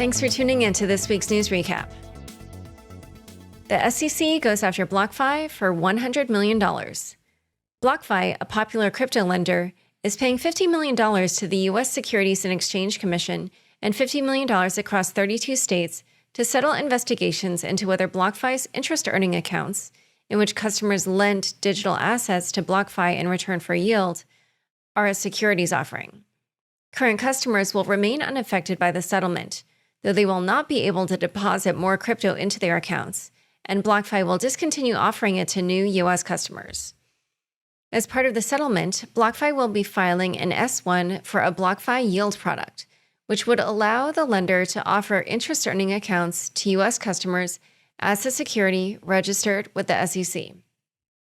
Thanks for tuning in to this week's news recap. The SEC goes after BlockFi for $100 million. BlockFi, a popular crypto lender, is paying $50 million to the U.S. Securities and Exchange Commission and $50 million across 32 states to settle investigations into whether BlockFi's interest-earning accounts, in which customers lend digital assets to BlockFi in return for yield, are a securities offering. Current customers will remain unaffected by the settlement, though they will not be able to deposit more crypto into their accounts, and BlockFi will discontinue offering it to new U.S. customers. As part of the settlement, BlockFi will be filing an S-1 for a BlockFi yield product, which would allow the lender to offer interest-earning accounts to U.S. customers as a security registered with the SEC.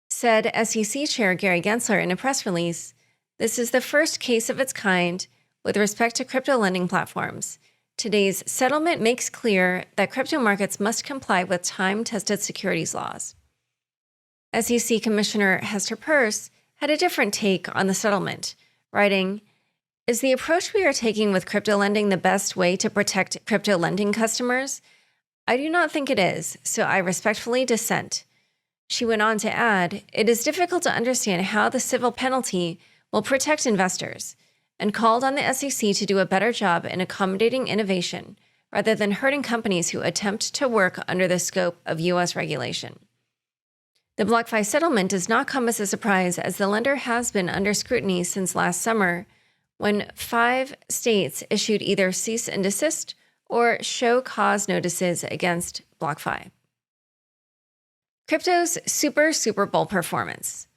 Said SEC Chair Gary Gensler in a press release, "This is the first case of its kind with respect to crypto lending platforms. Today's settlement makes clear that crypto markets must comply with time-tested securities laws." SEC Commissioner Hester Peirce had a different take on the settlement, writing, "Is the approach we are taking with crypto lending the best way to protect crypto lending customers? I do not think it is, so I respectfully dissent." She went on to add, "It is difficult to understand how the civil penalty will protect investors," and called on the SEC to do a better job in accommodating innovation rather than hurting companies who attempt to work under the scope of U.S. regulation. The BlockFi settlement does not come as a surprise, as the lender has been under scrutiny since last summer, when 5 states issued either cease and desist or show cause notices against BlockFi. Crypto's Super Bowl performance.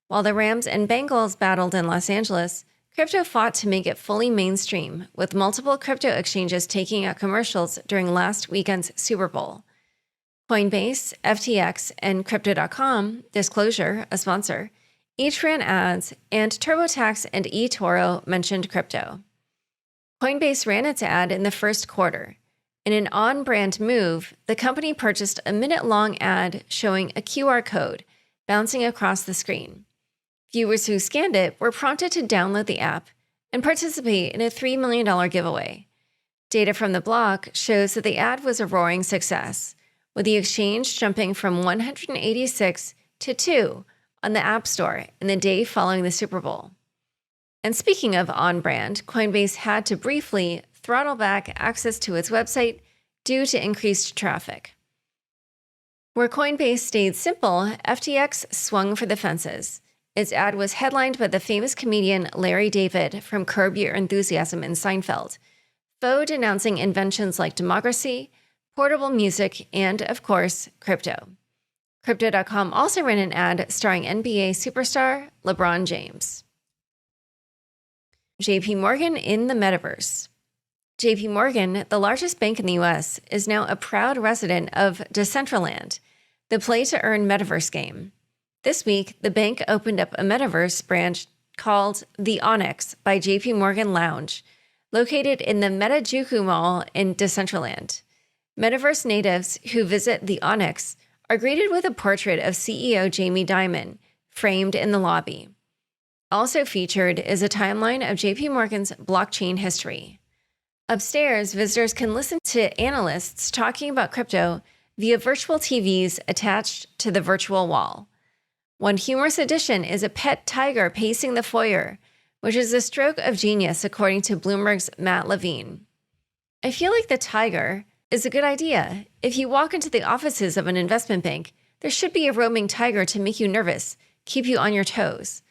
While the Rams and Bengals battled in Los Angeles, crypto fought to make it fully mainstream, with multiple crypto exchanges taking out commercials during last weekend's Super Bowl. Coinbase, FTX, and Crypto.com, Disclosure, a sponsor, each ran ads, and TurboTax and eToro mentioned crypto. Coinbase ran its ad in the first quarter. In an on-brand move, the company purchased a minute-long ad showing a QR code bouncing across the screen. Viewers who scanned it were prompted to download the app and participate in a $3 million giveaway. Data from the block shows that the ad was a roaring success, with the exchange jumping from 186 to 2 on the App Store in the day following the Super Bowl. And speaking of on-brand, Coinbase had to briefly throttle back access to its website due to increased traffic. Where Coinbase stayed simple, FTX swung for the fences. Its ad was headlined by the famous comedian Larry David from Curb Your Enthusiasm and Seinfeld, faux denouncing inventions like democracy, portable music, and, of course, crypto. Crypto.com also ran an ad starring NBA superstar LeBron James. JPMorgan in the Metaverse. JPMorgan, the largest bank in the U.S., is now a proud resident of Decentraland, the play-to-earn metaverse game. This week, the bank opened up a metaverse branch called The Onyx by JPMorgan Lounge, located in the Metajuku Mall in Decentraland. Metaverse natives who visit The Onyx are greeted with a portrait of CEO Jamie Dimon, framed in the lobby. Also featured is a timeline of JPMorgan's blockchain history. Upstairs, visitors can listen to analysts talking about crypto via virtual TVs attached to the virtual wall. One humorous addition is a pet tiger pacing the foyer, which is a stroke of genius according to Bloomberg's Matt Levine. "I feel like the tiger is a good idea. If you walk into the offices of an investment bank, there should be a roaming tiger to make you nervous, keep you on your toes.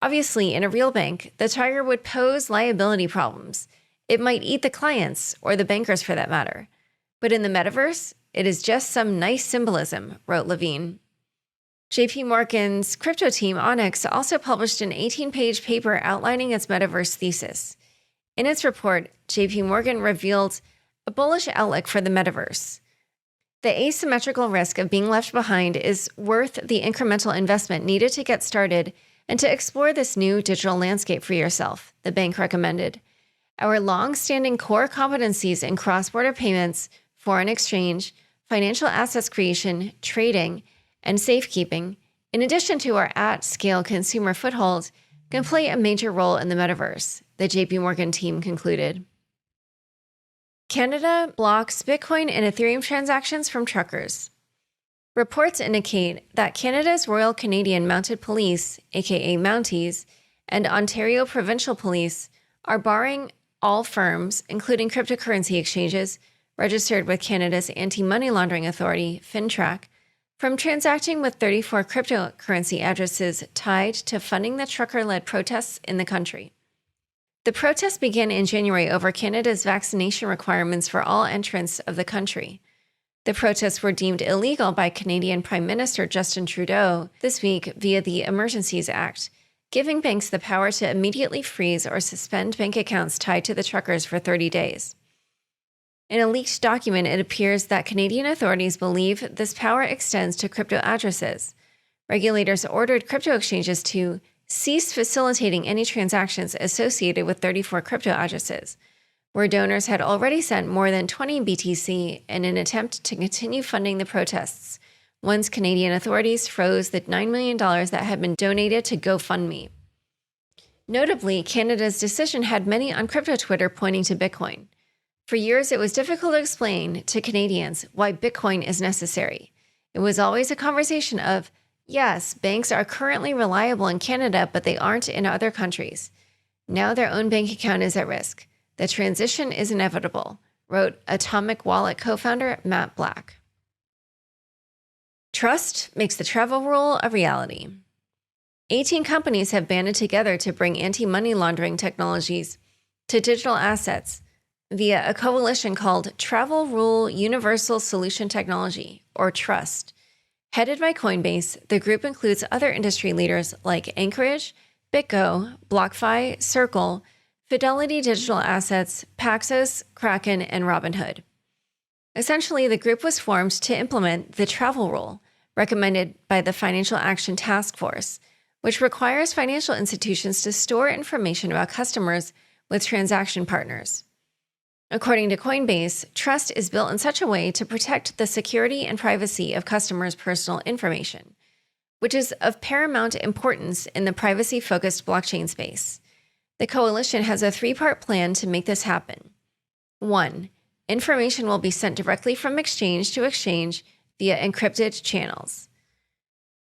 Obviously, in a real bank, the tiger would pose liability problems. It might eat the clients, or the bankers for that matter. But in the metaverse, it is just some nice symbolism," wrote Levine. JPMorgan's crypto team, Onyx, also published an 18-page paper outlining its metaverse thesis. In its report, JPMorgan revealed a bullish outlook for the metaverse. "The asymmetrical risk of being left behind is worth the incremental investment needed to get started and to explore this new digital landscape for yourself," the bank recommended. "Our long-standing core competencies in cross-border payments, foreign exchange, financial assets creation, trading, and safekeeping, in addition to our at-scale consumer foothold, can play a major role in the metaverse," the JPMorgan team concluded. Canada blocks Bitcoin and Ethereum transactions from truckers. Reports indicate that Canada's Royal Canadian Mounted Police, aka Mounties, and Ontario Provincial Police are barring all firms, including cryptocurrency exchanges, registered with Canada's Anti-Money Laundering Authority, FINTRAC, from transacting with 34 cryptocurrency addresses tied to funding the trucker-led protests in the country. The protests began in January over Canada's vaccination requirements for all entrants of the country. The protests were deemed illegal by Canadian Prime Minister Justin Trudeau this week via the Emergencies Act, giving banks the power to immediately freeze or suspend bank accounts tied to the truckers for 30 days. In a leaked document, it appears that Canadian authorities believe this power extends to crypto addresses. Regulators ordered crypto exchanges to cease facilitating any transactions associated with 34 crypto addresses, where donors had already sent more than 20 BTC in an attempt to continue funding the protests, once Canadian authorities froze the $9 million that had been donated to GoFundMe. Notably, Canada's decision had many on crypto Twitter pointing to Bitcoin. For years, it was difficult to explain to Canadians why Bitcoin is necessary. It was always a conversation of, yes, banks are currently reliable in Canada, but they aren't in other countries. Now their own bank account is at risk. The transition is inevitable, wrote Atomic Wallet co-founder Matt Black. Trust makes the travel rule a reality. 18 companies have banded together to bring anti-money laundering technologies to digital assets via a coalition called Travel Rule Universal Solution Technology, or TRUST. Headed by Coinbase, the group includes other industry leaders like Anchorage, BitGo, BlockFi, Circle, Fidelity Digital Assets, Paxos, Kraken, and Robinhood. Essentially, the group was formed to implement the travel rule recommended by the Financial Action Task Force, which requires financial institutions to store information about customers with transaction partners. According to Coinbase, Trust is built in such a way to protect the security and privacy of customers' personal information, which is of paramount importance in the privacy-focused blockchain space. The coalition has a three-part plan to make this happen. 1. Information will be sent directly from exchange to exchange via encrypted channels.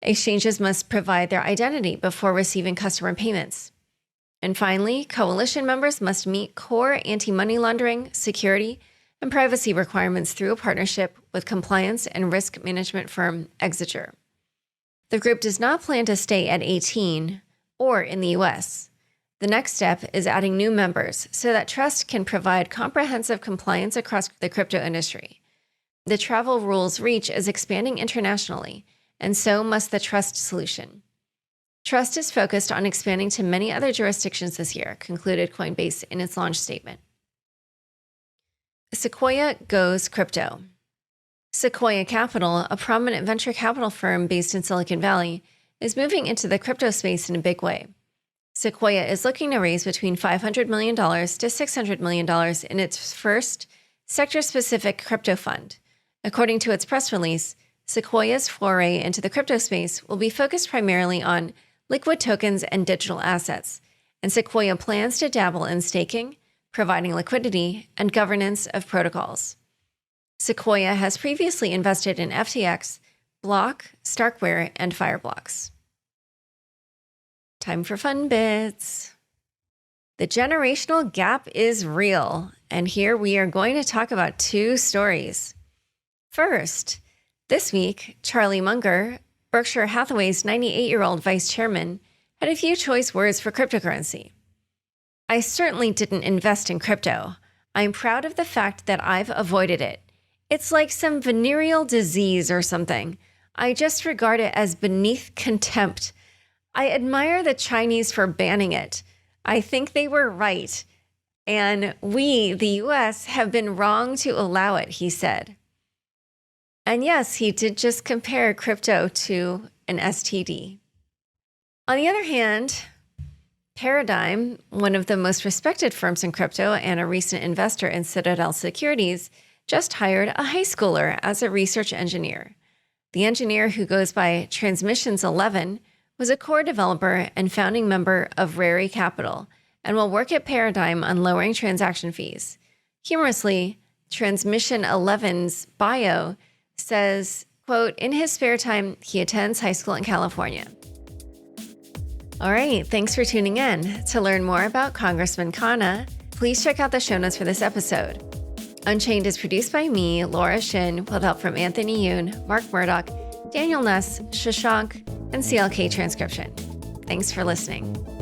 Exchanges must provide their identity before receiving customer payments. And finally, coalition members must meet core anti-money laundering, security, and privacy requirements through a partnership with compliance and risk management firm Exeter. The group does not plan to stay at 18 or in the US. The next step is adding new members so that Trust can provide comprehensive compliance across the crypto industry. The travel rules reach is expanding internationally, and so must the Trust solution. Trust is focused on expanding to many other jurisdictions this year, concluded Coinbase in its launch statement. Sequoia goes crypto. Sequoia Capital, a prominent venture capital firm based in Silicon Valley, is moving into the crypto space in a big way. Sequoia is looking to raise between $500 million to $600 million in its first sector-specific crypto fund. According to its press release, Sequoia's foray into the crypto space will be focused primarily on liquid tokens and digital assets, and Sequoia plans to dabble in staking, providing liquidity, and governance of protocols. Sequoia has previously invested in FTX, Block, Starkware, and Fireblocks. Time for fun bits. The generational gap is real, and here we are going to talk about two stories. First, this week, Charlie Munger, Berkshire Hathaway's 98-year-old vice chairman, had a few choice words for cryptocurrency. I certainly didn't invest in crypto. I'm proud of the fact that I've avoided it. It's like some venereal disease or something. I just regard it as beneath contempt. I admire the Chinese for banning it. I think they were right. And we, the US, have been wrong to allow it, he said. And yes, he did just compare crypto to an STD. On the other hand, Paradigm, one of the most respected firms in crypto and a recent investor in Citadel Securities, just hired a high schooler as a research engineer. The engineer, who goes by Transmissions 11, was a core developer and founding member of Rary Capital and will work at Paradigm on lowering transaction fees. Humorously, Transmission 11's bio says, quote, in his spare time, he attends high school in California. All right, thanks for tuning in. To learn more about Congressman Khanna, please check out the show notes for this episode. Unchained is produced by me, Laura Shin, with help from Anthony Yoon, Mark Murdoch, Daniel Nuss, Shashank, and CLK Transcription. Thanks for listening.